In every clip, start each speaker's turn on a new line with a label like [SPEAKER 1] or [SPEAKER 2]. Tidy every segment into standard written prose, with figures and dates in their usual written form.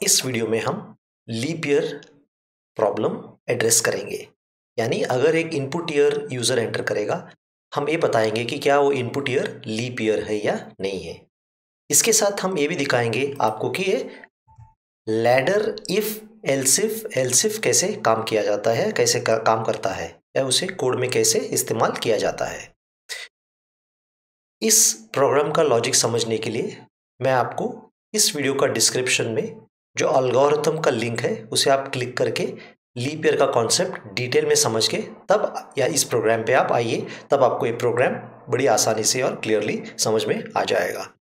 [SPEAKER 1] इस वीडियो में हम लीप ईयर प्रॉब्लम एड्रेस करेंगे। यानी अगर एक इनपुट ईयर यूज़र एंटर करेगा, हम ये बताएंगे कि क्या वो इनपुट ईयर लीप ईयर है या नहीं है। इसके साथ हम ये भी दिखाएंगे आपको कि ये लैडर इफ एल्सिफ कैसे काम किया जाता है, कैसे काम करता है या उसे कोड में कैसे इस्तेमाल किया जाता है। इस प्रोग्राम का लॉजिक समझने के लिए मैं आपको इस वीडियो का डिस्क्रिप्शन में जो एल्गोरिथम का लिंक है उसे आप क्लिक करके लीप ईयर का कॉन्सेप्ट डिटेल में समझ के तब या इस प्रोग्राम पे आप आइए, तब आपको ये प्रोग्राम बड़ी आसानी से और क्लियरली समझ में आ जाएगा।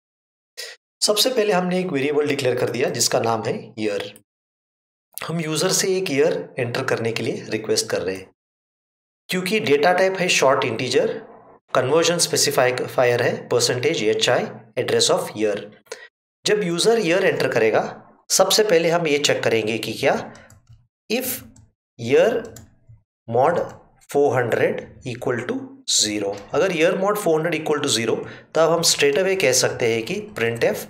[SPEAKER 1] सबसे पहले हमने एक वेरिएबल डिक्लेयर कर दिया जिसका नाम है ईयर। हम यूज़र से एक ईयर एंटर करने के लिए रिक्वेस्ट कर रहे हैं। क्योंकि डेटा टाइप है शॉर्ट इंटीजर, कन्वर्जन स्पेसिफायर है %hi एड्रेस ऑफ ईयर। जब यूज़र ईयर एंटर करेगा, सबसे पहले हम ये चेक करेंगे कि क्या if year mod 400 equal to 0। अगर ईयर मॉड 400 इक्वल टू 0, तब हम स्ट्रेट अवे कह सकते हैं कि printf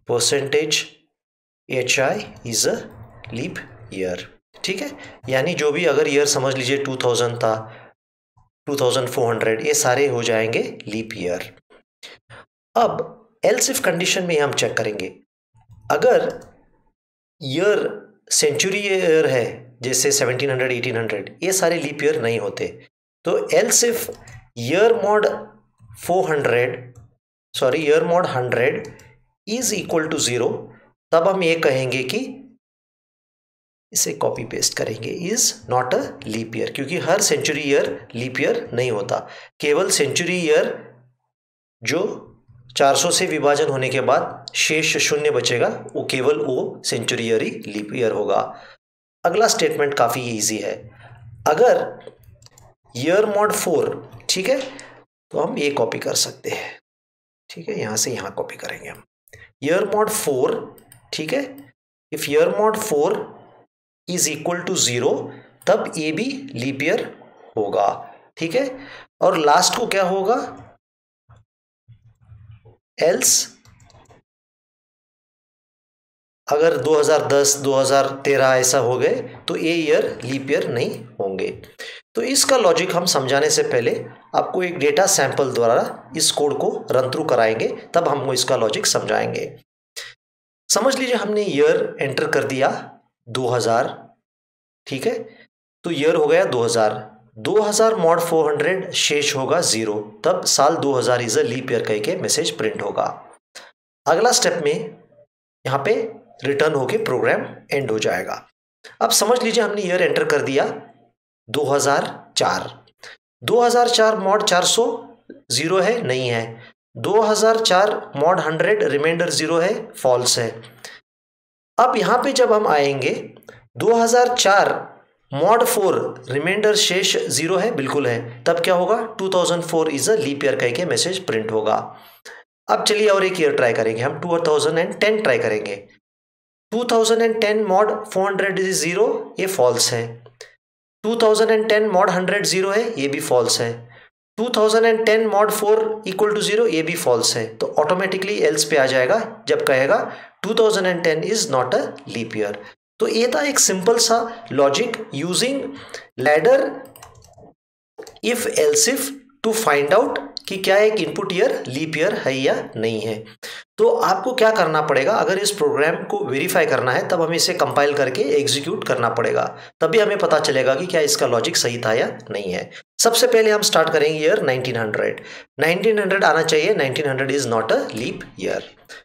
[SPEAKER 1] %hi is a leap year. ठीक है, यानी जो भी अगर ईयर समझ लीजिए 2000 था, 2400, ये सारे हो जाएंगे लीप ईयर। अब एल्स इफ कंडीशन में हम चेक करेंगे, अगर ईयर सेंचुरी ईयर है जैसे 1700 1800, ये सारे लीप ईयर नहीं होते। तो else if year mod 100 is equal to 0, तब हम ये कहेंगे कि इसे कॉपी पेस्ट करेंगे, is not a leap year, क्योंकि हर सेंचुरी ईयर लीप ईयर नहीं होता। केवल सेंचुरी ईयर जो 400 से विभाजन होने के बाद शेष शून्य बचेगा, वो केवल वो सेंचुरी ईयर ही लीप ईयर होगा। अगला स्टेटमेंट काफ़ी इजी है। अगर ईयर मॉड 4, ठीक है, तो हम ये कॉपी कर सकते हैं। ठीक है, यहाँ से यहाँ कॉपी करेंगे हम ईयर मॉड 4। ठीक है, if year mod 4 is equal to 0, तब ये भी लीप ईयर होगा। ठीक है, और लास्ट को क्या होगा, एल्स अगर 2010 2013 ऐसा हो गए तो ये ईयर लीप ईयर नहीं होंगे। तो इसका लॉजिक हम समझाने से पहले आपको एक डेटा सैंपल द्वारा इस कोड को रन थ्रू कराएंगे, तब हम इसका लॉजिक समझाएंगे। समझ लीजिए हमने ईयर एंटर कर दिया 2000। ठीक है, तो ईयर हो गया 2000 मॉड 400 शेष होगा 0, तब साल 2000 इज अ लीप ईयर कह के मैसेज प्रिंट होगा। अगला स्टेप में यहाँ पे रिटर्न होके प्रोग्राम एंड हो जाएगा। अब समझ लीजिए हमने ईयर एंटर कर दिया 2004 मॉड 400 0 है, नहीं है। 2004 मॉड 100 रिमाइंडर 0 है, फॉल्स है। अब यहाँ पे जब हम आएंगे 2004 मॉड 4 रिमाइंडर शेष 0 है, बिल्कुल है, तब क्या होगा 2004 इज अ लीप ईयर कह के मैसेज प्रिंट होगा। अब चलिए और एक ईयर ट्राई करेंगे, हम 2010 ट्राई करेंगे। 2010 मॉड 400 इज 0, ये फॉल्स है। 2010 मॉड 100 0 है, ये भी फॉल्स है। 2010 मॉड 4 इक्वल टू 0, ये भी फॉल्स है। तो ऑटोमेटिकली एल्स पे आ जाएगा जब कहेगा 2010 is not a leap year. तो ये था एक सिंपल सा logic using ladder if else if to find out कि क्या एक इनपुट ईयर लीप ईयर है या नहीं है। तो आपको क्या करना पड़ेगा, अगर इस प्रोग्राम को वेरीफाई करना है तब हमें इसे कंपाइल करके एग्जीक्यूट करना पड़ेगा, तभी हमें पता चलेगा कि क्या इसका लॉजिक सही था या नहीं है। सबसे पहले हम स्टार्ट करेंगे ईयर 1900 आना चाहिए। 1900 is not a leap year,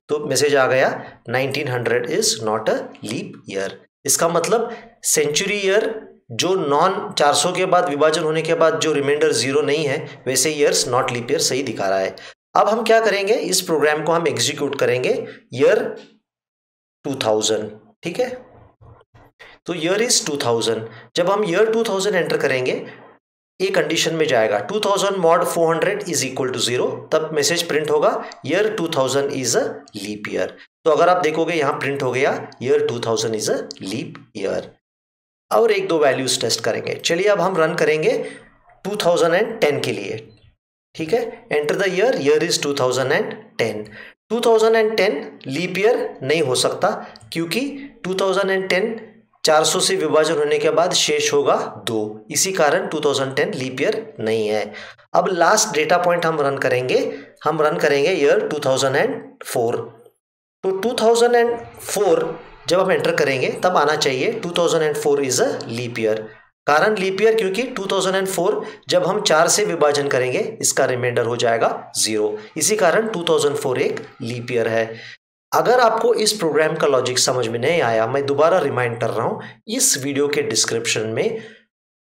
[SPEAKER 1] तो मैसेज आ गया 1900 is not a leap year. इसका मतलब सेंचुरी ईयर जो नॉन 400 के बाद विभाजन होने के बाद जो रिमाइंडर 0 नहीं है, वैसे ईयर्स नॉट लीप ईयर सही दिखा रहा है। अब हम क्या करेंगे, इस प्रोग्राम को हम एग्जीक्यूट करेंगे ईयर 2000। ठीक है, तो ईयर इज 2000। जब हम ईयर 2000 एंटर करेंगे, ये कंडीशन में जाएगा 2000 मॉड 400 इज इक्वल टू 0, तब मैसेज प्रिंट होगा year 2000 is a leap year. तो अगर आप देखोगे यहाँ प्रिंट हो गया year 2000 is a leap year. और एक दो वैल्यूज टेस्ट करेंगे। चलिए अब हम रन करेंगे 2010 के लिए। ठीक है, enter the year, year is 2010। 2010 leap year नहीं हो सकता, क्योंकि 2010 400 से विभाजन होने के बाद शेष होगा 2, इसी कारण 2010 लीप ईयर नहीं है। अब लास्ट डेटा पॉइंट हम रन करेंगे ईयर 2004। तो 2004 जब हम एंटर करेंगे तब आना चाहिए 2004 इज अ लीप ईयर। कारण लीप ईयर क्योंकि 2004 जब हम 4 से विभाजन करेंगे इसका रिमाइंडर हो जाएगा 0, इसी कारण 2004 एक लीप ईयर है। अगर आपको इस प्रोग्राम का लॉजिक समझ में नहीं आया, मैं दोबारा रिमाइंड कर रहा हूं, इस वीडियो के डिस्क्रिप्शन में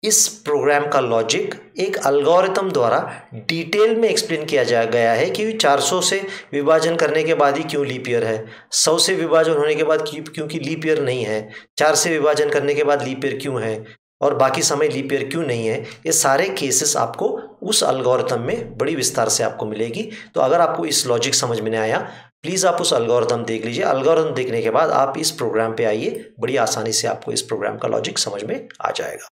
[SPEAKER 1] इस प्रोग्राम का लॉजिक एक एल्गोरिथम द्वारा डिटेल में एक्सप्लेन किया गया है कि 400 से विभाजन करने के बाद ही क्यों लीप ईयर है, 100 से विभाजन होने के बाद क्योंकि लीप ईयर नहीं है, 4 से विभाजन करने के बाद लीप ईयर क्यों है और बाकी समय लीप ईयर क्यों नहीं है। ये सारे केसेस आपको उस एल्गोरिथम में बड़ी विस्तार से आपको मिलेगी। तो अगर आपको इस लॉजिक समझ में नहीं आया, प्लीज़ आप उस एल्गोरिथम देख लीजिए। एल्गोरिथम देखने के बाद आप इस प्रोग्राम पे आइए, बड़ी आसानी से आपको इस प्रोग्राम का लॉजिक समझ में आ जाएगा।